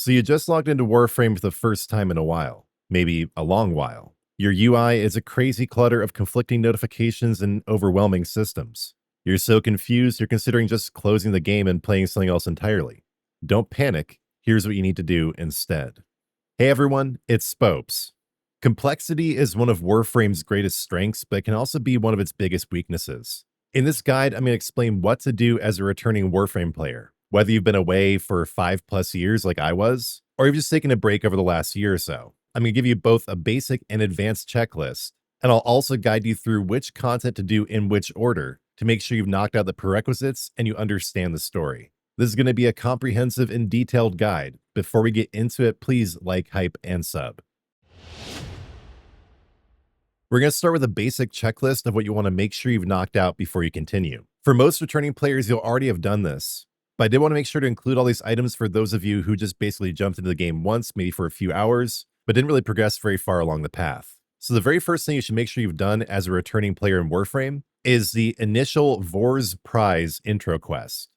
So you just logged into Warframe for the first time in a while, maybe a long while. Your UI is a crazy clutter of conflicting notifications and overwhelming systems. You're so confused, you're considering just closing the game and playing something else entirely. Don't panic. Here's what you need to do instead. Hey everyone, it's Spopes. Complexity is one of Warframe's greatest strengths, but it can also be one of its biggest weaknesses. In this guide, I'm going to explain what to do as a returning Warframe player, whether you've been away for 5+ years like I was, or you've just taken a break over the last year or so. I'm going to give you both a basic and advanced checklist, and I'll also guide you through which content to do in which order to make sure you've knocked out the prerequisites and you understand the story. This is going to be a comprehensive and detailed guide. Before we get into it, please like, hype, and sub. We're going to start with a basic checklist of what you want to make sure you've knocked out before you continue. For most returning players, you'll already have done this, but I did want to make sure to include all these items for those of you who just basically jumped into the game once, maybe for a few hours, but didn't really progress very far along the path. So the very first thing you should make sure you've done as a returning player in Warframe is the initial Vor's Prize intro quest.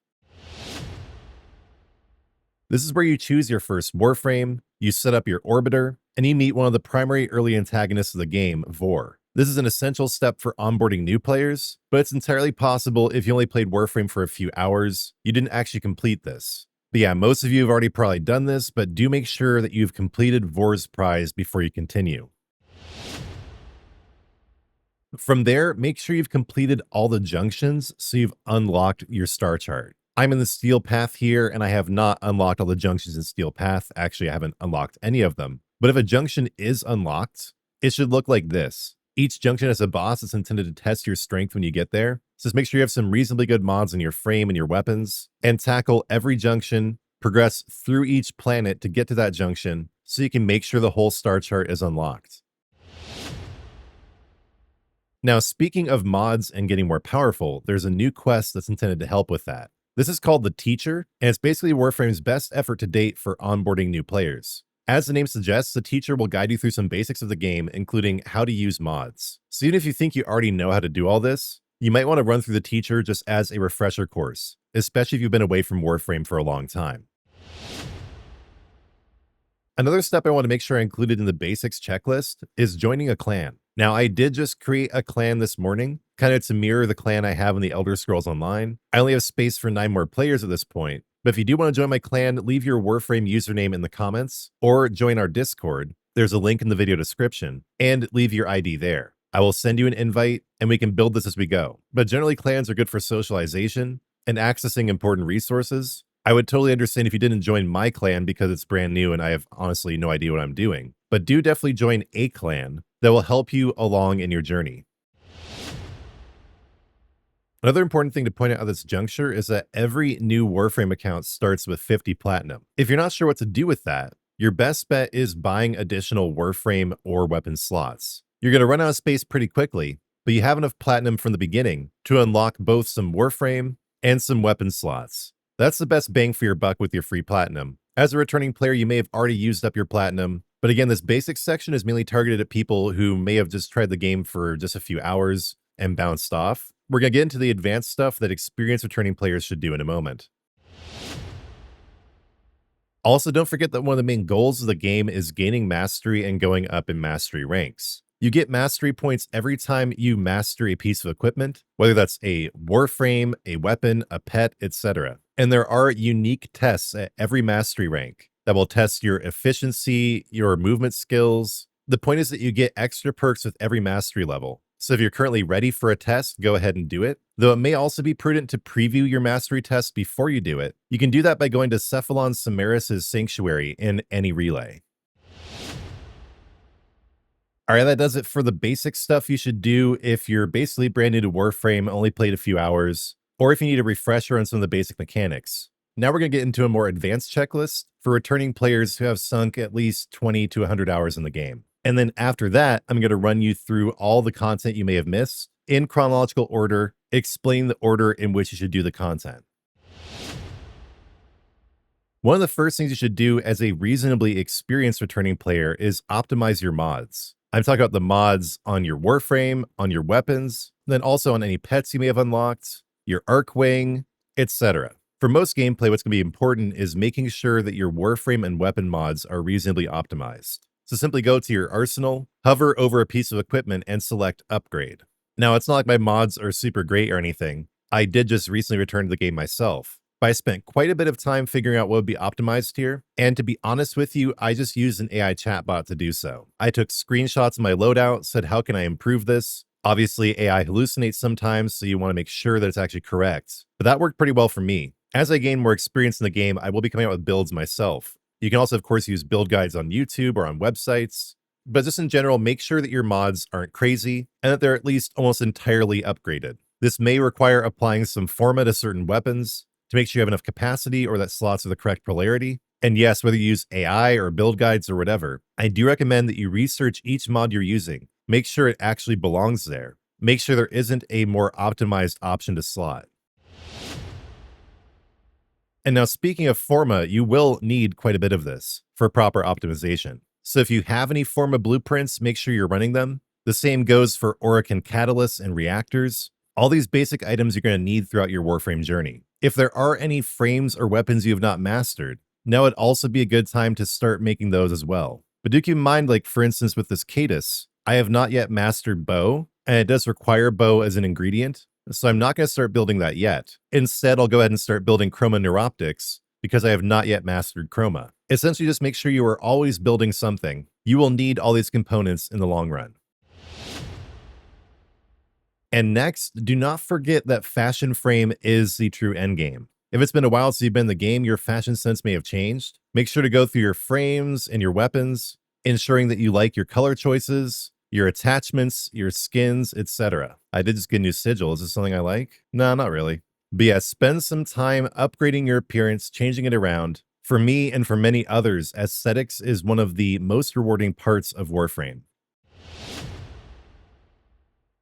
This is where you choose your first Warframe, you set up your orbiter, and you meet one of the primary early antagonists of the game, Vor. This is an essential step for onboarding new players, but it's entirely possible if you only played Warframe for a few hours, you didn't actually complete this. But yeah, most of you have already probably done this, but do make sure that you've completed Vor's Prize before you continue. From there, make sure you've completed all the junctions so you've unlocked your star chart. I'm in the Steel Path here, and I have not unlocked all the junctions in Steel Path. Actually, I haven't unlocked any of them. But if a junction is unlocked, it should look like this. Each junction has a boss that's intended to test your strength when you get there. So just make sure you have some reasonably good mods in your frame and your weapons, and tackle every junction, progress through each planet to get to that junction, so you can make sure the whole star chart is unlocked. Now, speaking of mods and getting more powerful, there's a new quest that's intended to help with that. This is called the Teacher, and it's basically Warframe's best effort to date for onboarding new players. As the name suggests, the Teacher will guide you through some basics of the game, including how to use mods. So even if you think you already know how to do all this, you might want to run through the Teacher just as a refresher course, especially if you've been away from Warframe for a long time. Another step I want to make sure I included in the basics checklist is joining a clan. Now, I did just create a clan this morning, kind of to mirror the clan I have in the Elder Scrolls Online. I only have space for 9 more players at this point, but if you do want to join my clan, leave your Warframe username in the comments, or join our Discord. There's a link in the video description, and leave your ID there. I will send you an invite, and we can build this as we go. But generally, clans are good for socialization and accessing important resources. I would totally understand if you didn't join my clan because it's brand new and I have honestly no idea what I'm doing. But do definitely join a clan that will help you along in your journey. Another important thing to point out at this juncture is that every new Warframe account starts with 50 platinum. If you're not sure what to do with that, your best bet is buying additional Warframe or weapon slots. You're going to run out of space pretty quickly, but you have enough platinum from the beginning to unlock both some Warframe and some weapon slots. That's the best bang for your buck with your free platinum. As a returning player, you may have already used up your platinum, but again, this basic section is mainly targeted at people who may have just tried the game for just a few hours and bounced off. We're going to get into the advanced stuff that experienced returning players should do in a moment. Also, don't forget that one of the main goals of the game is gaining mastery and going up in mastery ranks. You get mastery points every time you master a piece of equipment, whether that's a Warframe, a weapon, a pet, etc. And there are unique tests at every mastery rank that will test your efficiency, your movement skills. The point is that you get extra perks with every mastery level. So if you're currently ready for a test, go ahead and do it. Though it may also be prudent to preview your mastery test before you do it. You can do that by going to Cephalon Samaris' Sanctuary in any relay. All right, that does it for the basic stuff you should do if you're basically brand new to Warframe, only played a few hours, or if you need a refresher on some of the basic mechanics. Now we're going to get into a more advanced checklist for returning players who have sunk at least 20 to 100 hours in the game. And then after that, I'm going to run you through all the content you may have missed in chronological order, explain the order in which you should do the content. One of the first things you should do as a reasonably experienced returning player is optimize your mods. I'm talking about the mods on your Warframe, on your weapons, then also on any pets you may have unlocked, your Arc Wing, etc. For most gameplay, what's going to be important is making sure that your Warframe and weapon mods are reasonably optimized. So simply go to your arsenal, hover over a piece of equipment, and select Upgrade. Now, it's not like my mods are super great or anything. I did just recently return to the game myself, but I spent quite a bit of time figuring out what would be optimized here. And to be honest with you, I just used an AI chatbot to do so. I took screenshots of my loadout, said, how can I improve this? Obviously, AI hallucinates sometimes, so you want to make sure that it's actually correct. But that worked pretty well for me. As I gain more experience in the game, I will be coming out with builds myself. You can also, of course, use build guides on YouTube or on websites. But just in general, make sure that your mods aren't crazy and that they're at least almost entirely upgraded. This may require applying some forma to certain weapons to make sure you have enough capacity or that slots are the correct polarity. And yes, whether you use AI or build guides or whatever, I do recommend that you research each mod you're using. Make sure it actually belongs there. Make sure there isn't a more optimized option to slot. And now, speaking of forma, you will need quite a bit of this for proper optimization. So if you have any forma blueprints, make sure you're running them. The same goes for Orokin catalysts and reactors. All these basic items you're going to need throughout your Warframe journey. If there are any frames or weapons you have not mastered, now would also be a good time to start making those as well. But do keep in mind, like for instance with this Cadus, I have not yet mastered bow, and it does require bow as an ingredient, so I'm not going to start building that yet. Instead, I'll go ahead and start building chroma neuroptics because I have not yet mastered chroma. Essentially, just make sure you are always building something. You will need all these components in the long run. And next, do not forget that fashion frame is the true endgame. If it's been a while since you've been in the game, your fashion sense may have changed. Make sure to go through your frames and your weapons, ensuring that you like your color choices, your attachments, your skins, etc. I did just get a new sigil. Is this something I like? No, not really. But yeah, spend some time upgrading your appearance, changing it around. For me and for many others, aesthetics is one of the most rewarding parts of Warframe.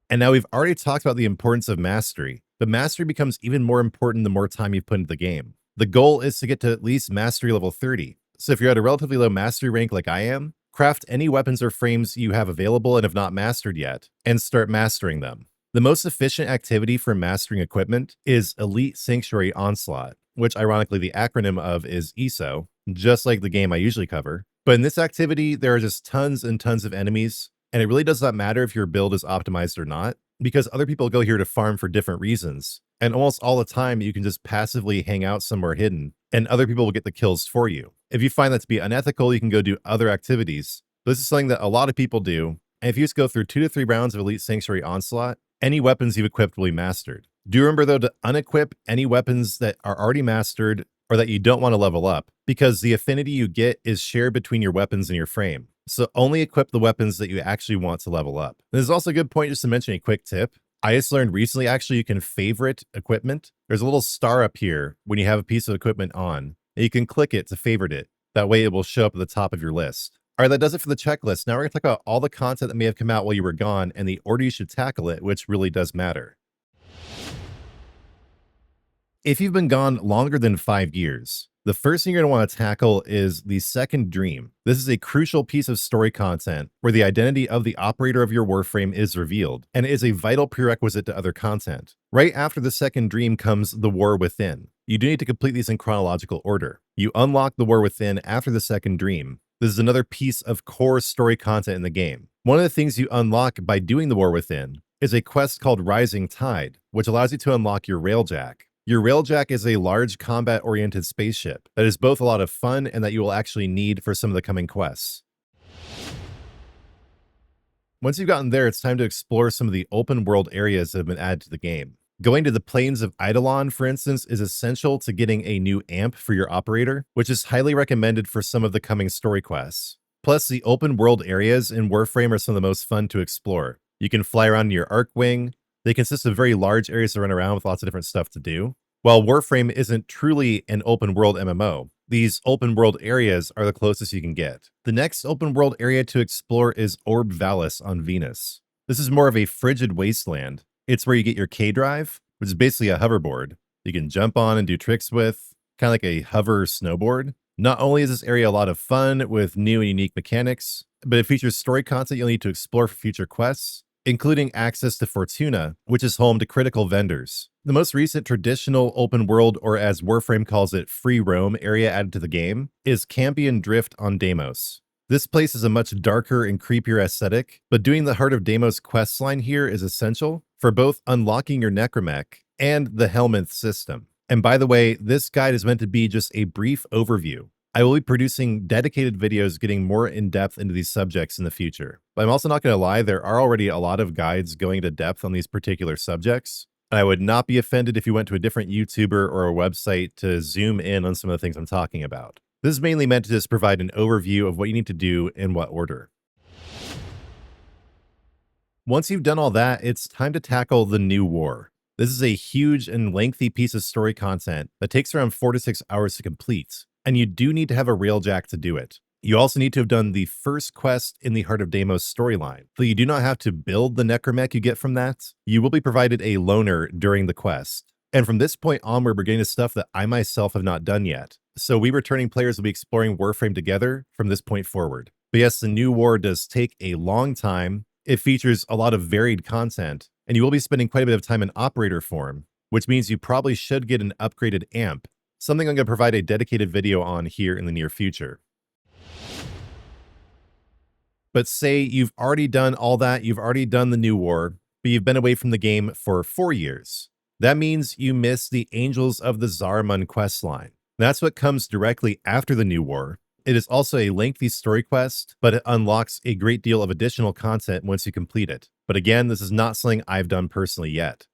And now we've already talked about the importance of mastery, but mastery becomes even more important the more time you put into the game. The goal is to get to at least mastery level 30. So if you're at a relatively low mastery rank like I am, craft any weapons or frames you have available and have not mastered yet, and start mastering them. The most efficient activity for mastering equipment is Elite Sanctuary Onslaught, which ironically the acronym of is ESO, just like the game I usually cover. But in this activity, there are just tons and tons of enemies, and it really does not matter if your build is optimized or not, because other people go here to farm for different reasons. And almost all the time, you can just passively hang out somewhere hidden, and other people will get the kills for you. If you find that to be unethical, you can go do other activities. This is something that a lot of people do, and if you just go through 2 to 3 rounds of Elite Sanctuary Onslaught, any weapons you've equipped will be mastered. Do remember, though, to unequip any weapons that are already mastered or that you don't want to level up, because the affinity you get is shared between your weapons and your frame. So only equip the weapons that you actually want to level up. This is also a good point just to mention a quick tip. I just learned recently, actually, you can favorite equipment. There's a little star up here when you have a piece of equipment on, and you can click it to favorite it. That way it will show up at the top of your list. All right, that does it for the checklist. Now we're going to talk about all the content that may have come out while you were gone and the order you should tackle it, which really does matter. If you've been gone longer than 5 years, the first thing you're going to want to tackle is the second dream. This is a crucial piece of story content where the identity of the operator of your Warframe is revealed, and it is a vital prerequisite to other content. Right after the second dream comes the War Within. You do need to complete these in chronological order. You unlock the War Within after the second dream. This is another piece of core story content in the game. One of the things you unlock by doing the War Within is a quest called Rising Tide, which allows you to unlock your Railjack. Your Railjack is a large combat-oriented spaceship that is both a lot of fun and that you will actually need for some of the coming quests. Once you've gotten there, it's time to explore some of the open world areas that have been added to the game. Going to the plains of Eidolon, for instance, is essential to getting a new amp for your operator, which is highly recommended for some of the coming story quests. Plus, the open world areas in Warframe are some of the most fun to explore. You can fly around in your Arcwing. They consist of very large areas to run around with lots of different stuff to do. While Warframe isn't truly an open world MMO, these open world areas are the closest you can get. The next open world area to explore is Orb Vallis on Venus. This is more of a frigid wasteland. It's where you get your K-Drive, which is basically a hoverboard you can jump on and do tricks with, kind of like a hover snowboard. Not only is this area a lot of fun with new and unique mechanics, but it features story content you'll need to explore for future quests. including access to Fortuna, which is home to critical vendors. The most recent traditional open world, or as Warframe calls it, free roam area added to the game, is Cambion Drift on Deimos. This place is a much darker and creepier aesthetic, but doing the Heart of Deimos questline here is essential for both unlocking your necromech and the Helminth system. And by the way, this guide is meant to be just a brief overview. I will be producing dedicated videos getting more in-depth into these subjects in the future. But I'm also not going to lie, there are already a lot of guides going into depth on these particular subjects. And I would not be offended if you went to a different YouTuber or a website to zoom in on some of the things I'm talking about. This is mainly meant to just provide an overview of what you need to do in what order. Once you've done all that, it's time to tackle the new war. This is a huge and lengthy piece of story content that takes around 4 to 6 hours to complete, and you do need to have a railjack to do it. You also need to have done the first quest in the Heart of Deimos storyline, though you do not have to build the necromech you get from that. You will be provided a loner during the quest. And from this point onward, we're getting to stuff that I myself have not done yet. So we returning players will be exploring Warframe together from this point forward. But yes, the new war does take a long time. It features a lot of varied content, and you will be spending quite a bit of time in operator form, which means you probably should get an upgraded amp, something I'm going to provide a dedicated video on here in the near future. But say you've already done all that, you've already done the new war, but you've been away from the game for 4 years. That means you missed the Angels of the Zariman questline. That's what comes directly after the new war. It is also a lengthy story quest, but it unlocks a great deal of additional content once you complete it. But again, this is not something I've done personally yet.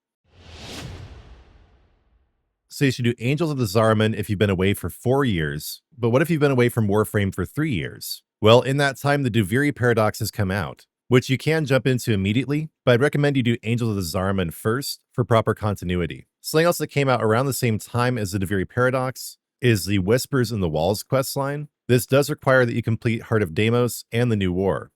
So you should do Angels of the Zariman if you've been away for 4 years, but what if you've been away from Warframe for 3 years? Well, in that time, the Duviri paradox has come out, which you can jump into immediately, but I'd recommend you do Angels of the Zariman first for proper continuity. Something else that came out around the same time as the Duviri paradox is the Whispers in the Walls questline. This does require that you complete Heart of Deimos and the New War.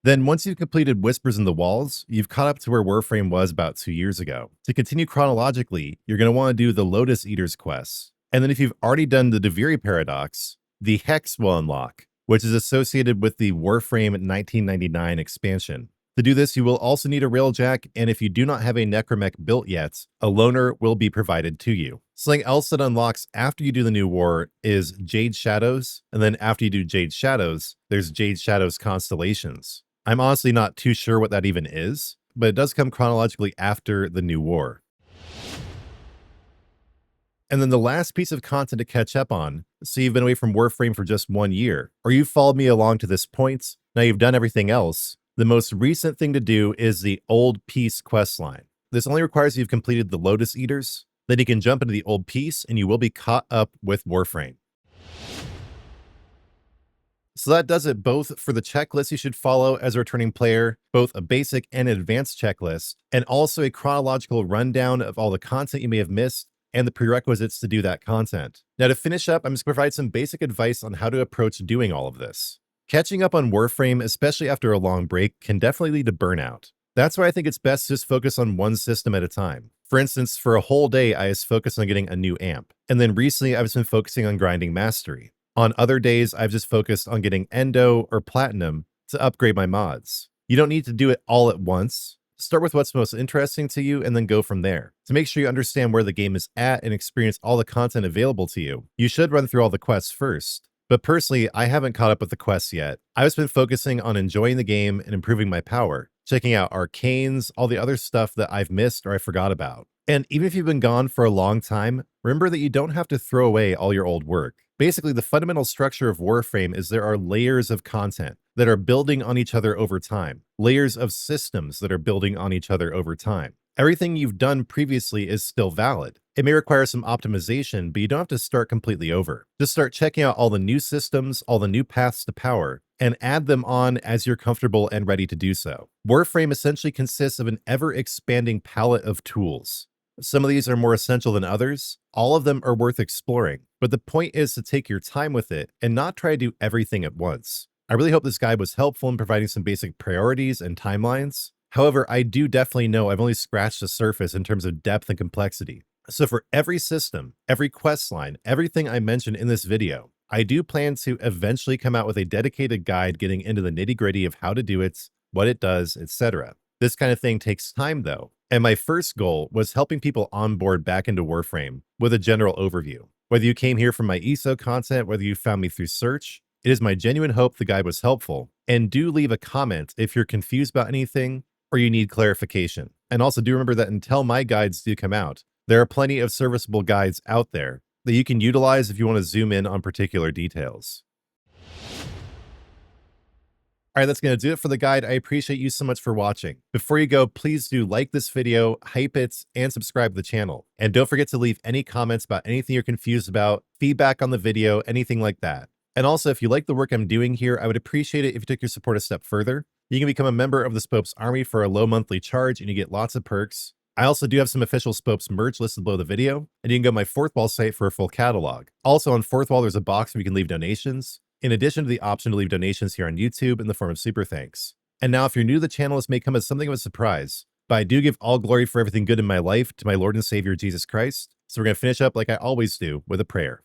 Then once you've completed Whispers in the Walls, you've caught up to where Warframe was about 2 years ago. To continue chronologically, you're going to want to do the Lotus Eaters quests. And then if you've already done the Duviri paradox, the Hex will unlock, which is associated with the Warframe 1999 expansion. To do this, you will also need a railjack, and if you do not have a necromech built yet, a loner will be provided to you. Something else that unlocks after you do the new war is Jade Shadows, and then after you do Jade Shadows, there's Jade Shadows Constellations. I'm honestly not too sure what that even is, but it does come chronologically after the new war. And then the last piece of content to catch up on, so you've been away from Warframe for just 1 year, or you've followed me along to this point, now you've done everything else, the most recent thing to do is the Old Peace questline. This only requires you've completed the Lotus Eaters, then you can jump into the Old Peace and you will be caught up with Warframe. So that does it both for the checklist you should follow as a returning player, both a basic and advanced checklist, and also a chronological rundown of all the content you may have missed and the prerequisites to do that content. Now to finish up, I'm just going to provide some basic advice on how to approach doing all of this. Catching up on Warframe, especially after a long break, can definitely lead to burnout. That's why I think it's best to just focus on one system at a time. For instance, for a whole day, I was focused on getting a new amp. And then recently, I've just been focusing on grinding mastery. On other days, I've just focused on getting Endo or Platinum to upgrade my mods. You don't need to do it all at once. Start with what's most interesting to you and then go from there. To make sure you understand where the game is at and experience all the content available to you, you should run through all the quests first. But personally, I haven't caught up with the quests yet. I've just been focusing on enjoying the game and improving my power, checking out arcanes, all the other stuff that I've missed or I forgot about. And even if you've been gone for a long time, remember that you don't have to throw away all your old work. Basically, the fundamental structure of Warframe is there are layers of content that are building on each other over time, layers of systems that are building on each other over time. Everything you've done previously is still valid. It may require some optimization, but you don't have to start completely over. Just start checking out all the new systems, all the new paths to power, and add them on as you're comfortable and ready to do so. Warframe essentially consists of an ever-expanding palette of tools. Some of these are more essential than others. All of them are worth exploring, but the point is to take your time with it and not try to do everything at once. I really hope this guide was helpful in providing some basic priorities and timelines. However, I do definitely know I've only scratched the surface in terms of depth and complexity. So for every system, every quest line, everything I mentioned in this video, I do plan to eventually come out with a dedicated guide getting into the nitty-gritty of how to do it, what it does, etc. This kind of thing takes time though, and my first goal was helping people onboard back into Warframe with a general overview. Whether you came here from my ESO content, whether you found me through search, it is my genuine hope the guide was helpful. And do leave a comment if you're confused about anything or you need clarification. And also do remember that until my guides do come out, there are plenty of serviceable guides out there that you can utilize if you want to zoom in on particular details. All right, that's going to do it for the guide. I appreciate you so much for watching. Before you go, please do like this video, hype it, and subscribe to the channel. And don't forget to leave any comments about anything you're confused about, feedback on the video, anything like that. And also, if you like the work I'm doing here, I would appreciate it if you took your support a step further. You can become a member of the Spopes Army for a low monthly charge, and you get lots of perks. I also do have some official Spopes merch listed below the video, and you can go to my Fourth Wall site for a full catalog. Also on Fourth Wall, there's a box where you can leave donations, in addition to the option to leave donations here on YouTube in the form of super thanks. And now, if you're new to the channel, this may come as something of a surprise, but I do give all glory for everything good in my life to my Lord and Savior Jesus Christ. So we're going to finish up like I always do with a prayer.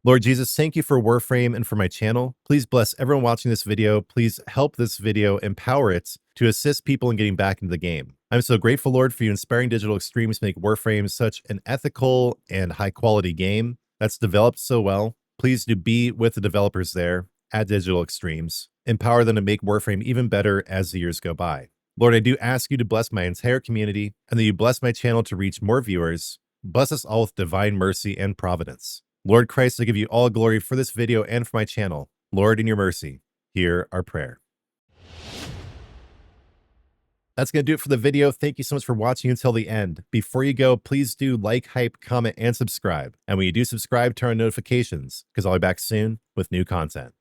Lord Jesus, thank you for Warframe and for my channel. Please bless everyone watching this video. Please help this video empower it to assist people in getting back into the game. I'm so grateful, Lord, for you inspiring Digital Extremes to make Warframe such an ethical and high quality game that's developed so well. Please do be with the developers there at Digital Extremes. Empower them to make Warframe even better as the years go by. Lord, I do ask you to bless my entire community and that you bless my channel to reach more viewers. Bless us all with divine mercy and providence. Lord Christ, I give you all glory for this video and for my channel. Lord, in your mercy, hear our prayer. That's going to do it for the video. Thank you so much for watching until the end. Before you go, please do like, hype, comment, and subscribe. And when you do subscribe, turn on notifications because I'll be back soon with new content.